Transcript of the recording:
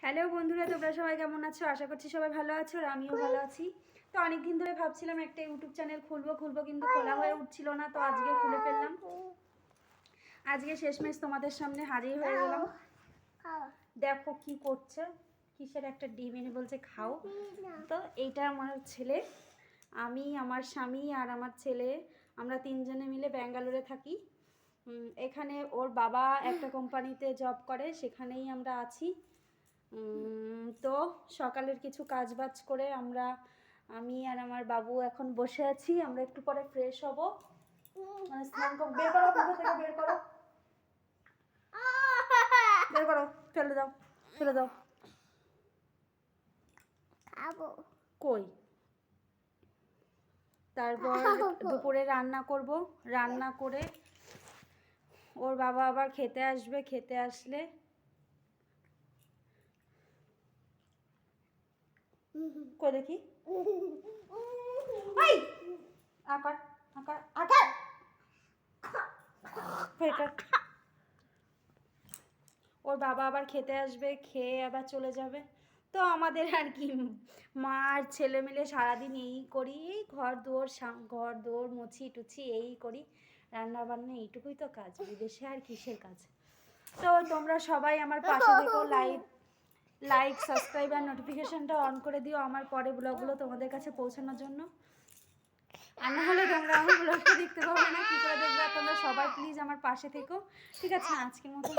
Hello বন্ধুরা, তোমরা সবাই কেমন আছো? আশা করছি সবাই ভালো আছো আর আমিও ভালো আছি। তো অনেকদিন ধরে ভাবছিলাম একটা ইউটিউব চ্যানেল খুলবো কিন্তু খোলা হয়ে উঠছিল না, তো আজকে খুলে ফেললাম। আজকে শেষমেশ তোমাদের সামনে হাজির হয়ে গেলাম। দেখো কি করছে, কিসের একটা ডিম এনে বলছে খাও। তো এইটা আমার ছেলে, আমি, আমার স্বামী আর আমার ছেলে, আমরা তিনজনে মিলে ব্যাঙ্গালোরে থাকি। এখানে ওর বাবা একটা কোম্পানিতে জব করে, সেখানেই আমরা আছি। তো সকালের কিছু কাজ বাজ করে আমি আর আমার বাবু এখন বসে আছি। আমরা একটু পরে ফ্রেশ হব, মানে স্নান করব। বের করো, কোথা থেকে বের করো, বের করো, ফেলে দাও, ফেলে দাও। কই? তারপর দুপুরে রান্না করব, রান্না করে ওর বাবা আবার খেতে আসবে, খেতে আসলে কই দেখি, আকার আকার আকার ওর বাবা আবার খেতে আসবে, খেয়ে আবার চলে যাবে। তো আমাদের আর কি, মা আর ছেলে মিলে সারাদিন এই করি, এই ঘর দোর মুছি টুছি এই করি, রান্না বান্না এইটুকুই তো কাজ, বিদেশে আর কিসের কাজ। তো তোমরা সবাই আমার পাশে থেকো, লাইক সাবস্ক্রাইব আর নোটিফিকেশনটা অন করে দিও আমার পরে ব্লগগুলো তোমাদের কাছে পৌঁছানোর জন্য। আর না হলে তোমরা আমার ব্লগটা দেখতে পাবে না, কী করে দেখবে? তোমরা সবাই প্লিজ আমার পাশে থেকো, ঠিক আছে? আজকের মতো